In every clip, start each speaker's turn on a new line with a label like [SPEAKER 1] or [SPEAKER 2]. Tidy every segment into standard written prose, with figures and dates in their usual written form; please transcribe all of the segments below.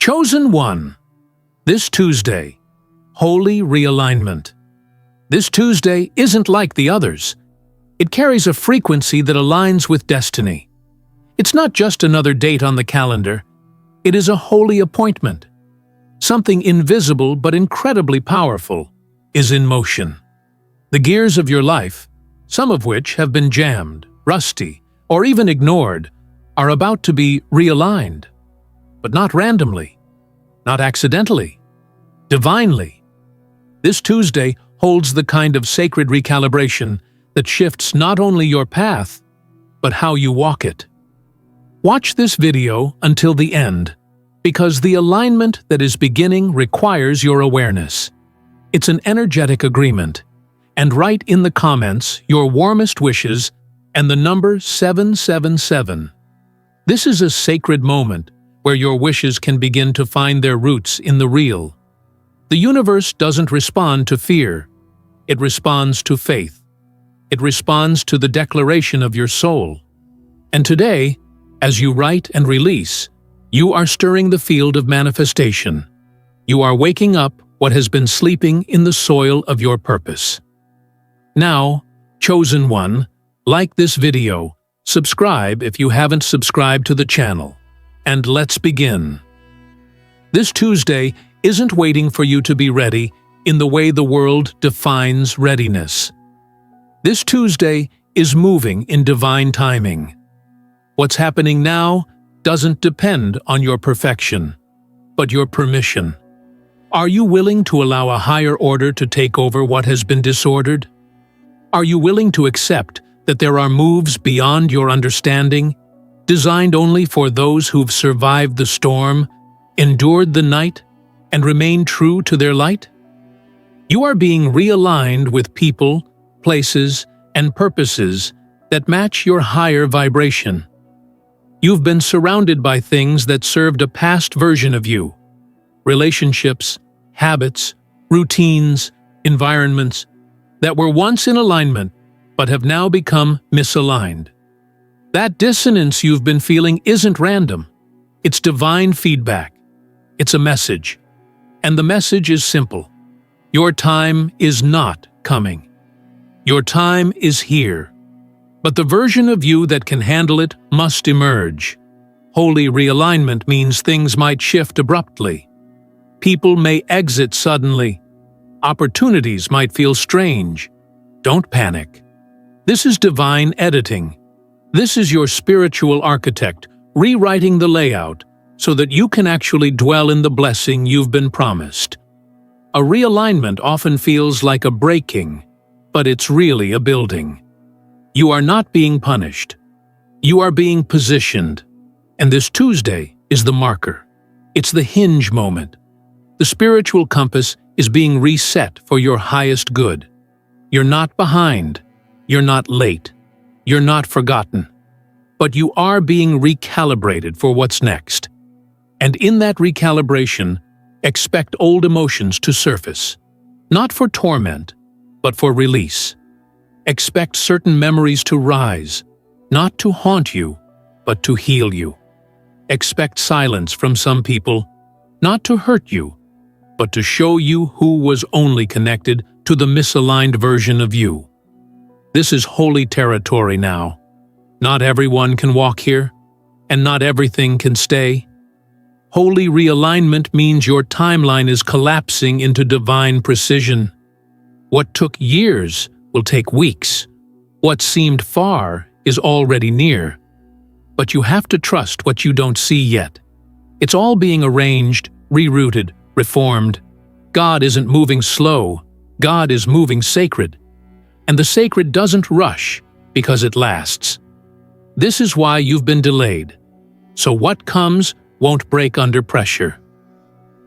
[SPEAKER 1] Chosen One. This Tuesday, Holy Realignment. This Tuesday isn't like the others. It carries a frequency that aligns with destiny. It's not just another date on the calendar. It is a holy appointment. Something invisible but incredibly powerful is in motion. The gears of your life, some of which have been jammed, rusty, or even ignored, are about to be realigned. But not randomly, not accidentally, divinely. This Tuesday holds the kind of sacred recalibration that shifts not only your path, but how you walk it. Watch this video until the end, because the alignment that is beginning requires your awareness. It's an energetic agreement, and write in the comments your warmest wishes and the number 777. This is a sacred moment where your wishes can begin to find their roots in the real. The universe doesn't respond to fear. It responds to faith. It responds to the declaration of your soul. And today, as you write and release, you are stirring the field of manifestation. You are waking up what has been sleeping in the soil of your purpose. Now, Chosen One, like this video, subscribe if you haven't subscribed to the channel, and let's begin. This Tuesday isn't waiting for you to be ready in the way the world defines readiness. This Tuesday is moving in divine timing. What's happening now doesn't depend on your perfection, but your permission. Are you willing to allow a higher order to take over what has been disordered? Are you willing to accept that there are moves beyond your understanding, designed only for those who've survived the storm, endured the night, and remained true to their light? You are being realigned with people, places, and purposes that match your higher vibration. You've been surrounded by things that served a past version of you. Relationships, habits, routines, environments that were once in alignment but have now become misaligned. That dissonance you've been feeling isn't random. It's divine feedback. It's a message. And the message is simple. Your time is not coming. Your time is here. But the version of you that can handle it must emerge. Holy realignment means things might shift abruptly. People may exit suddenly. Opportunities might feel strange. Don't panic. This is divine editing. This is your spiritual architect rewriting the layout so that you can actually dwell in the blessing you've been promised. A realignment often feels like a breaking, but it's really a building. You are not being punished. You are being positioned. And this Tuesday is the marker. It's the hinge moment. The spiritual compass is being reset for your highest good. You're not behind. You're not late. You're not forgotten. But you are being recalibrated for what's next. And in that recalibration, expect old emotions to surface. Not for torment, but for release. Expect certain memories to rise, not to haunt you, but to heal you. Expect silence from some people, not to hurt you, but to show you who was only connected to the misaligned version of you. This is holy territory now. Not everyone can walk here, and not everything can stay. Holy realignment means your timeline is collapsing into divine precision. What took years will take weeks. What seemed far is already near. But you have to trust what you don't see yet. It's all being arranged, rerouted, reformed. God isn't moving slow. God is moving sacred. And the sacred doesn't rush because it lasts. This is why you've been delayed. So what comes won't break under pressure.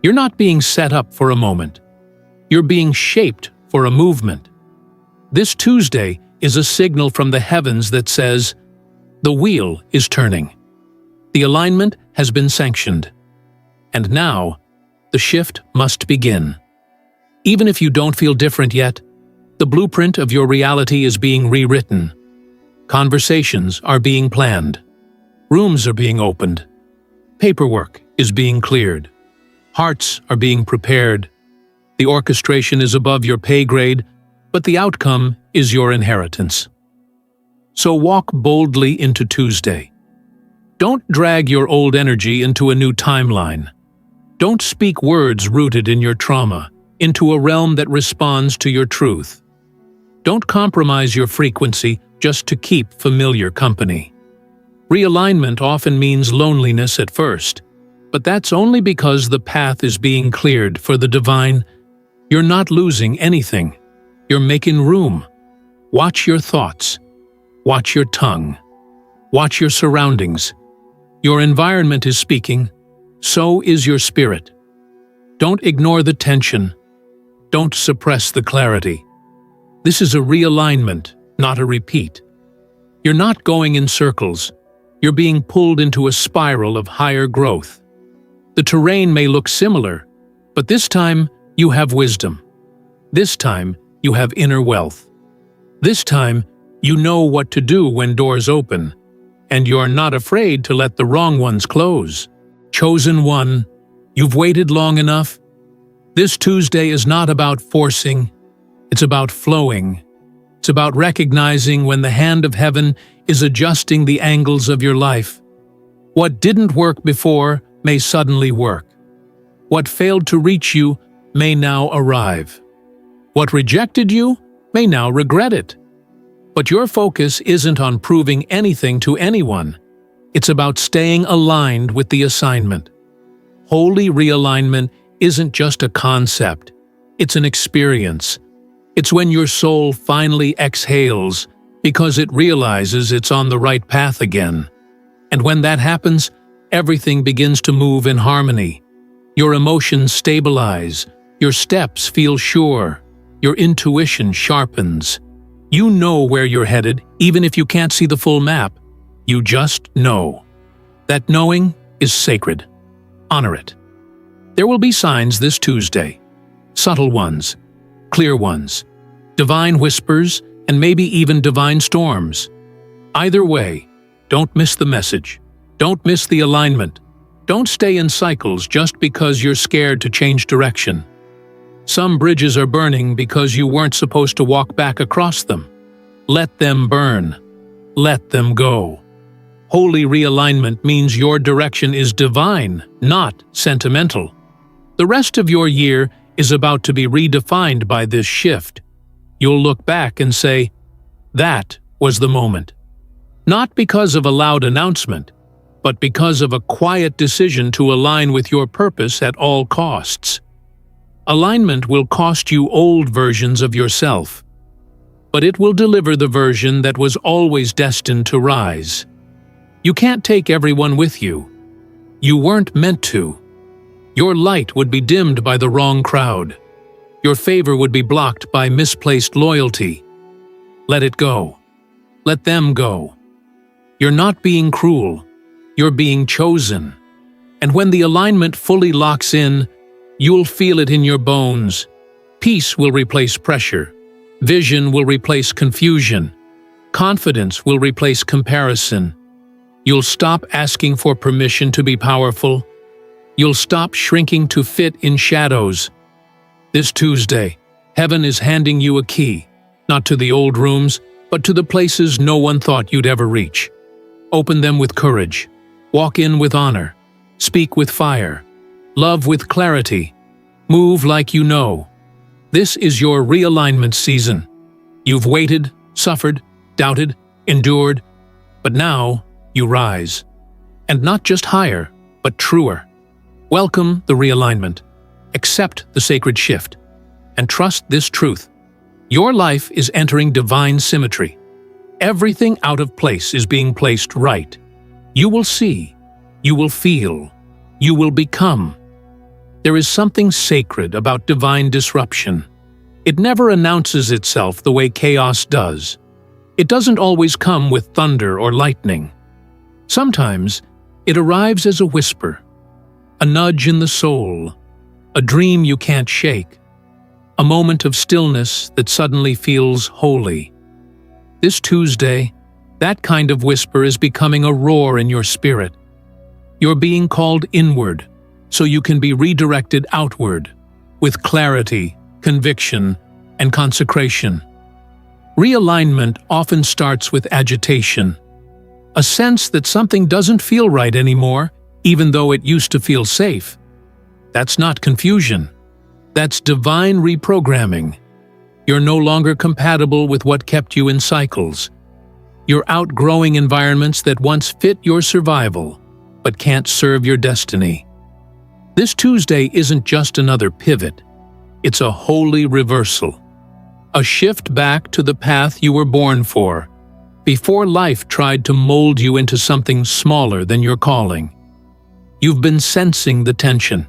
[SPEAKER 1] You're not being set up for a moment. You're being shaped for a movement. This Tuesday is a signal from the heavens that says, the wheel is turning. The alignment has been sanctioned. And now, the shift must begin. Even if you don't feel different yet, the blueprint of your reality is being rewritten. Conversations are being planned. Rooms are being opened. Paperwork is being cleared. Hearts are being prepared. The orchestration is above your pay grade, but the outcome is your inheritance. So walk boldly into Tuesday. Don't drag your old energy into a new timeline. Don't speak words rooted in your trauma into a realm that responds to your truth. Don't compromise your frequency just to keep familiar company. Realignment often means loneliness at first, but that's only because the path is being cleared for the divine. You're not losing anything. You're making room. Watch your thoughts. Watch your tongue. Watch your surroundings. Your environment is speaking. So is your spirit. Don't ignore the tension. Don't suppress the clarity. This is a realignment, not a repeat. You're not going in circles. You're being pulled into a spiral of higher growth. The terrain may look similar, but this time you have wisdom. This time you have inner wealth. This time you know what to do when doors open, and you're not afraid to let the wrong ones close. Chosen one, you've waited long enough. This Tuesday is not about forcing, it's about flowing. It's about recognizing when the hand of heaven is adjusting the angles of your life. What didn't work before may suddenly work. What failed to reach you may now arrive. What rejected you may now regret it. But your focus isn't on proving anything to anyone. It's about staying aligned with the assignment. Holy realignment isn't just a concept. It's an experience. It's when your soul finally exhales because it realizes it's on the right path again. And when that happens, everything begins to move in harmony. Your emotions stabilize, your steps feel sure, your intuition sharpens. You know where you're headed, even if you can't see the full map. You just know. That knowing is sacred. Honor it. There will be signs this Tuesday. Subtle ones, clear ones, divine whispers, and maybe even divine storms. Either way, don't miss the message. Don't miss the alignment. Don't stay in cycles just because you're scared to change direction. Some bridges are burning because you weren't supposed to walk back across them. Let them burn. Let them go. Holy realignment means your direction is divine, not sentimental. The rest of your year is about to be redefined by this shift. You'll look back and say, that was the moment. Not because of a loud announcement, but because of a quiet decision to align with your purpose at all costs. Alignment will cost you old versions of yourself, but it will deliver the version that was always destined to rise. You can't take everyone with you. You weren't meant to. Your light would be dimmed by the wrong crowd. Your favor would be blocked by misplaced loyalty. Let it go. Let them go. You're not being cruel. You're being chosen. And when the alignment fully locks in, you'll feel it in your bones. Peace will replace pressure. Vision will replace confusion. Confidence will replace comparison. You'll stop asking for permission to be powerful. You'll stop shrinking to fit in shadows. This Tuesday, heaven is handing you a key, not to the old rooms, but to the places no one thought you'd ever reach. Open them with courage. Walk in with honor. Speak with fire. Love with clarity. Move like you know. This is your realignment season. You've waited, suffered, doubted, endured, but now you rise. And not just higher, but truer. Welcome the realignment. Accept the sacred shift. And trust this truth. Your life is entering divine symmetry. Everything out of place is being placed right. You will see. You will feel. You will become. There is something sacred about divine disruption. It never announces itself the way chaos does. It doesn't always come with thunder or lightning. Sometimes it arrives as a whisper, a nudge in the soul, a dream you can't shake, a moment of stillness that suddenly feels holy. This Tuesday, that kind of whisper is becoming a roar in your spirit. You're being called inward, so you can be redirected outward, with clarity, conviction, and consecration. Realignment often starts with agitation, a sense that something doesn't feel right anymore, even though it used to feel safe. That's not confusion. That's divine reprogramming. You're no longer compatible with what kept you in cycles. You're outgrowing environments that once fit your survival, but can't serve your destiny. This Tuesday isn't just another pivot. It's a holy reversal. A shift back to the path you were born for, before life tried to mold you into something smaller than your calling. You've been sensing the tension,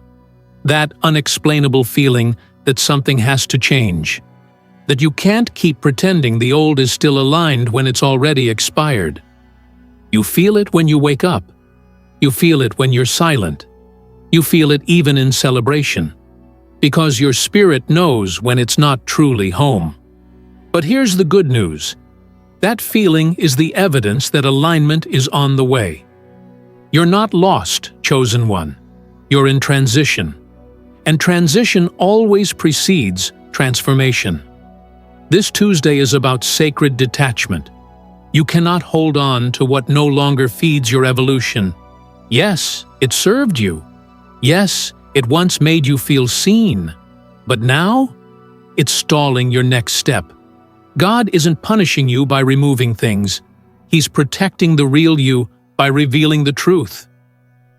[SPEAKER 1] that unexplainable feeling that something has to change, that you can't keep pretending the old is still aligned when it's already expired. You feel it when you wake up. You feel it when you're silent. You feel it even in celebration, because your spirit knows when it's not truly home. But here's the good news. That feeling is the evidence that alignment is on the way. You're not lost, chosen one. You're in transition. And transition always precedes transformation. This Tuesday is about sacred detachment. You cannot hold on to what no longer feeds your evolution. Yes, it served you. Yes, it once made you feel seen. But now, it's stalling your next step. God isn't punishing you by removing things. He's protecting the real you by revealing the truth.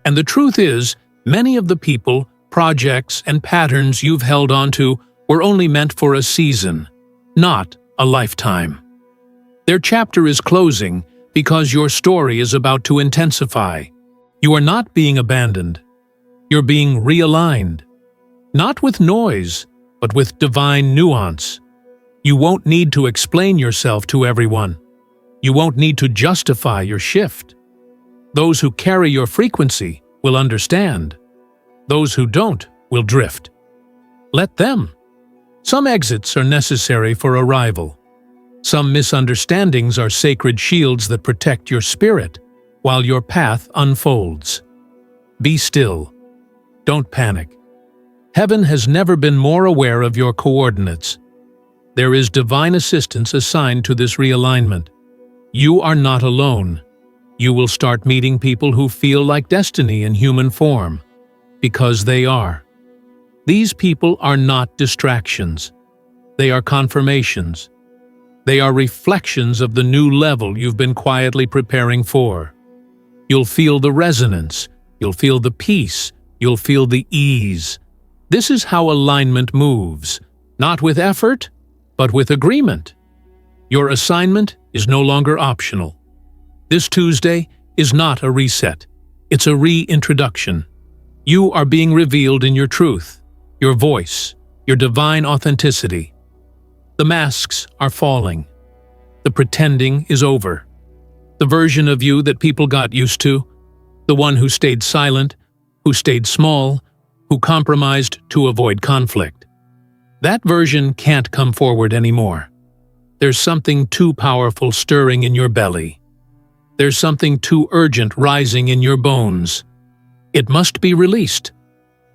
[SPEAKER 1] And the truth is, many of the people, projects, and patterns you've held onto were only meant for a season, not a lifetime. Their chapter is closing because your story is about to intensify. You are not being abandoned. You're being realigned. Not with noise, but with divine nuance. You won't need to explain yourself to everyone. You won't need to justify your shift. Those who carry your frequency will understand. Those who don't will drift. Let them. Some exits are necessary for arrival. Some misunderstandings are sacred shields that protect your spirit while your path unfolds. Be still. Don't panic. Heaven has never been more aware of your coordinates. There is divine assistance assigned to this realignment. You are not alone. You will start meeting people who feel like destiny in human form, because they are. These people are not distractions. They are confirmations. They are reflections of the new level you've been quietly preparing for. You'll feel the resonance. You'll feel the peace. You'll feel the ease. This is how alignment moves, not with effort, but with agreement. Your assignment is no longer optional. This Tuesday is not a reset. It's a reintroduction. You are being revealed in your truth, your voice, your divine authenticity. The masks are falling. The pretending is over. The version of you that people got used to, the one who stayed silent, who stayed small, who compromised to avoid conflict. That version can't come forward anymore. There's something too powerful stirring in your belly. There's something too urgent rising in your bones. It must be released.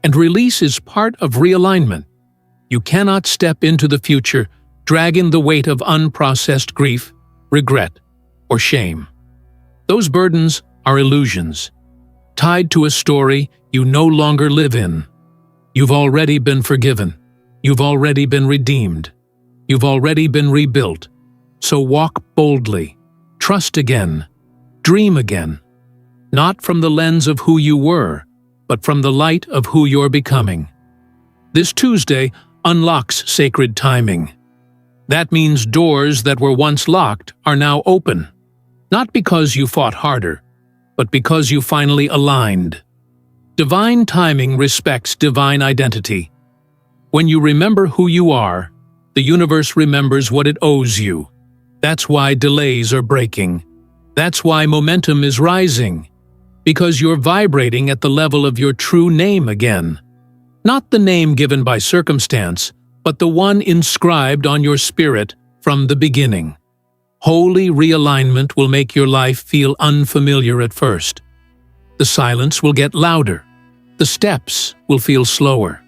[SPEAKER 1] And release is part of realignment. You cannot step into the future dragging the weight of unprocessed grief, regret, or shame. Those burdens are illusions, tied to a story you no longer live in. You've already been forgiven. You've already been redeemed. You've already been rebuilt. So walk boldly. Trust again. Dream again. Not from the lens of who you were, but from the light of who you're becoming. This Tuesday unlocks sacred timing. That means doors that were once locked are now open. Not because you fought harder, but because you finally aligned. Divine timing respects divine identity. When you remember who you are, the universe remembers what it owes you. That's why delays are breaking. That's why momentum is rising. Because you're vibrating at the level of your true name again. Not the name given by circumstance, but the one inscribed on your spirit from the beginning. Holy realignment will make your life feel unfamiliar at first. The silence will get louder. The steps will feel slower.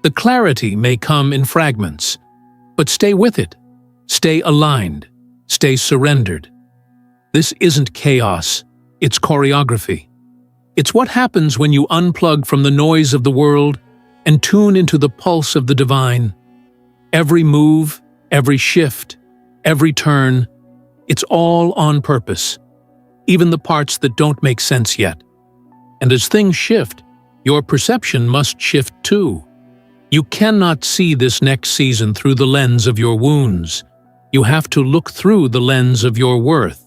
[SPEAKER 1] The clarity may come in fragments, but stay with it. Stay aligned. Stay surrendered. This isn't chaos, it's choreography. It's what happens when you unplug from the noise of the world and tune into the pulse of the divine. Every move, every shift, every turn, it's all on purpose, even the parts that don't make sense yet. And as things shift, your perception must shift too. You cannot see this next season through the lens of your wounds. You have to look through the lens of your worth.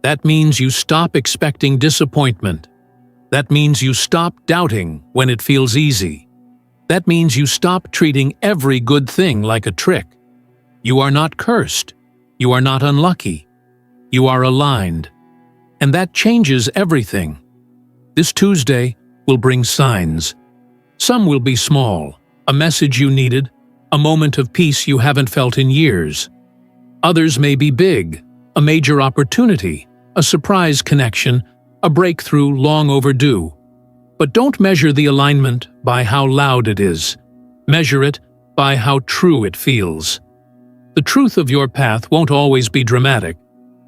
[SPEAKER 1] That means you stop expecting disappointment. That means you stop doubting when it feels easy. That means you stop treating every good thing like a trick. You are not cursed. You are not unlucky. You are aligned. And that changes everything. This Tuesday will bring signs. Some will be small, a message you needed, a moment of peace you haven't felt in years. Others may be big, a major opportunity, a surprise connection, a breakthrough long overdue. But don't measure the alignment by how loud it is. Measure it by how true it feels. The truth of your path won't always be dramatic,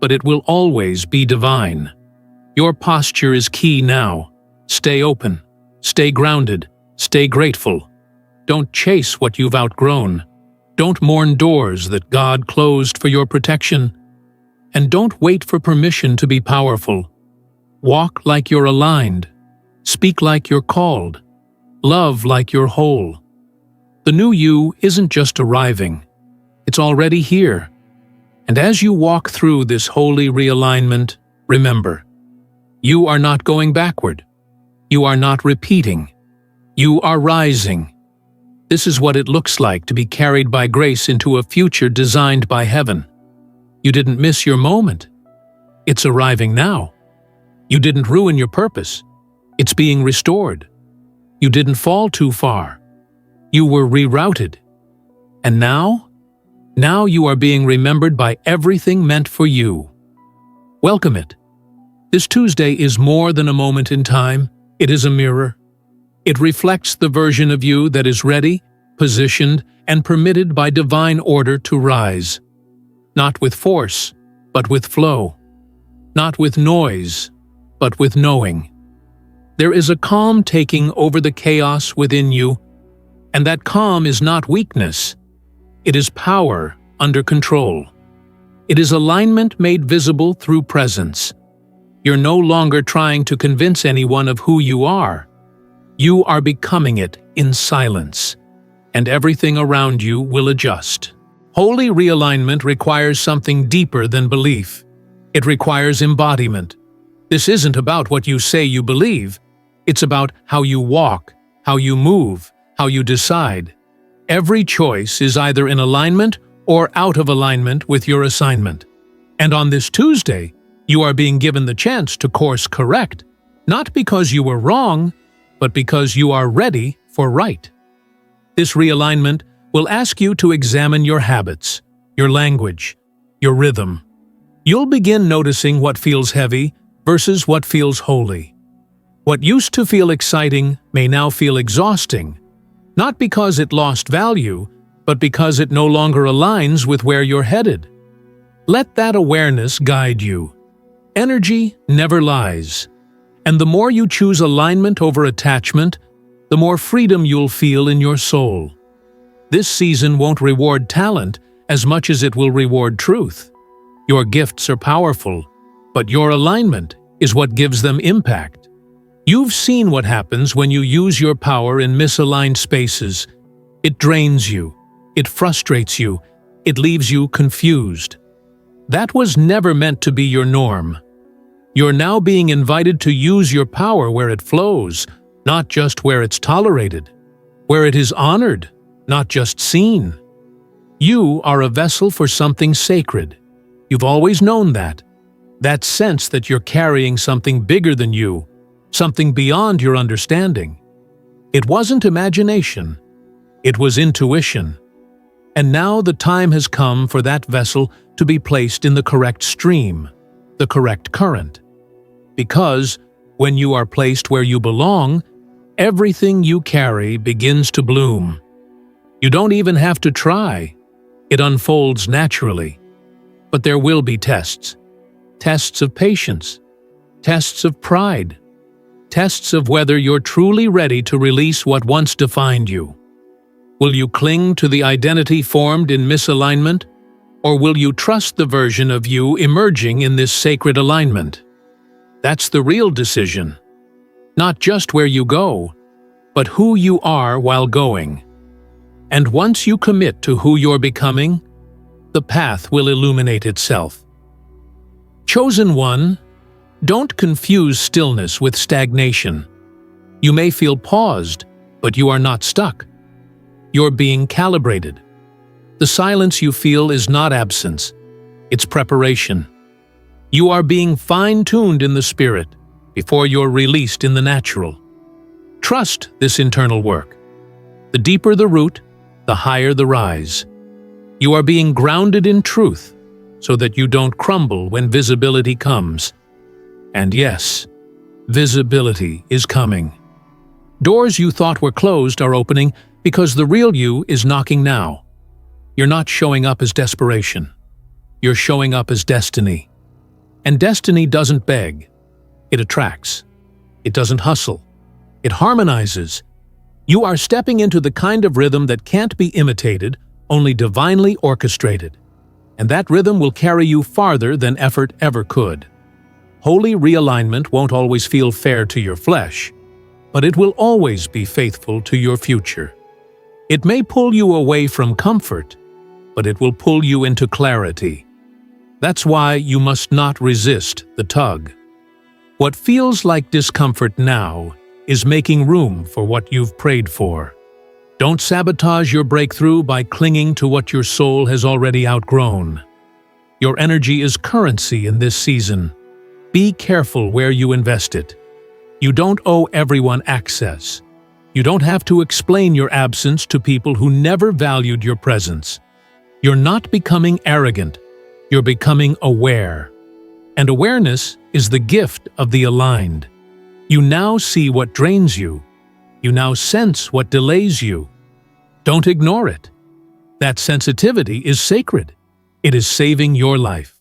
[SPEAKER 1] but it will always be divine. Your posture is key now. Stay open, stay grounded, stay grateful. Don't chase what you've outgrown. Don't mourn doors that God closed for your protection. And don't wait for permission to be powerful. Walk like you're aligned. Speak like you're called. Love like you're whole. The new you isn't just arriving. It's already here. And as you walk through this holy realignment, remember, you are not going backward. You are not repeating. You are rising. This is what it looks like to be carried by grace into a future designed by heaven. You didn't miss your moment. It's arriving now. You didn't ruin your purpose. It's being restored. You didn't fall too far. You were rerouted. And now you are being remembered by everything meant for you. Welcome it. This Tuesday is more than a moment in time. It is a mirror. It reflects the version of you that is ready, positioned, and permitted by divine order to rise. Not with force, but with flow. Not with noise, but with knowing. There is a calm taking over the chaos within you, and that calm is not weakness. It is power under control. It is alignment made visible through presence. You're no longer trying to convince anyone of who you are. You are becoming it in silence, and everything around you will adjust. Holy realignment requires something deeper than belief. It requires embodiment. This isn't about what you say you believe. It's about how you walk, how you move, how you decide. Every choice is either in alignment or out of alignment with your assignment. And on this Tuesday, you are being given the chance to course correct, not because you were wrong, but because you are ready for right. This realignment will ask you to examine your habits, your language, your rhythm. You'll begin noticing what feels heavy versus what feels holy. What used to feel exciting may now feel exhausting, not because it lost value, but because it no longer aligns with where you're headed. Let that awareness guide you. Energy never lies, and the more you choose alignment over attachment, the more freedom you'll feel in your soul. This season won't reward talent as much as it will reward truth. Your gifts are powerful, but your alignment is what gives them impact. You've seen what happens when you use your power in misaligned spaces. It drains you, it frustrates you, it leaves you confused. That was never meant to be your norm. You're now being invited to use your power where it flows, not just where it's tolerated, where it is honored, not just seen. You are a vessel for something sacred. You've always known that. That sense that you're carrying something bigger than you, something beyond your understanding. It wasn't imagination. It was intuition. And now the time has come for that vessel to be placed in the correct stream, the correct current. Because when you are placed where you belong, Everything you carry begins to bloom. You don't even have to try. It unfolds naturally. But there will be tests. Tests of patience. Tests of pride. Tests of whether you're truly ready to release what once defined you. Will you cling to the identity formed in misalignment, or will you trust the version of you emerging in this sacred alignment? That's the real decision. Not just where you go, but who you are while going. And once you commit to who you're becoming, the path will illuminate itself. Chosen one, don't confuse stillness with stagnation. You may feel paused, but you are not stuck. You're being calibrated. The silence you feel is not absence, it's preparation. You are being fine-tuned in the spirit before you're released in the natural. Trust this internal work. The deeper the root, the higher the rise. You are being grounded in truth so that you don't crumble when visibility comes. And yes, visibility is coming. Doors you thought were closed are opening because the real you is knocking now. You're not showing up as desperation. You're showing up as destiny. And destiny doesn't beg. It attracts. It doesn't hustle. It harmonizes. You are stepping into the kind of rhythm that can't be imitated, only divinely orchestrated. And that rhythm will carry you farther than effort ever could. Holy realignment won't always feel fair to your flesh, but it will always be faithful to your future. It may pull you away from comfort, but it will pull you into clarity. That's why you must not resist the tug. What feels like discomfort now is making room for what you've prayed for. Don't sabotage your breakthrough by clinging to what your soul has already outgrown. Your energy is currency in this season. Be careful where you invest it. You don't owe everyone access. You don't have to explain your absence to people who never valued your presence. You're not becoming arrogant. You're becoming aware. And awareness is the gift of the aligned. You now see what drains you. You now sense what delays you. Don't ignore it. That sensitivity is sacred. It is saving your life.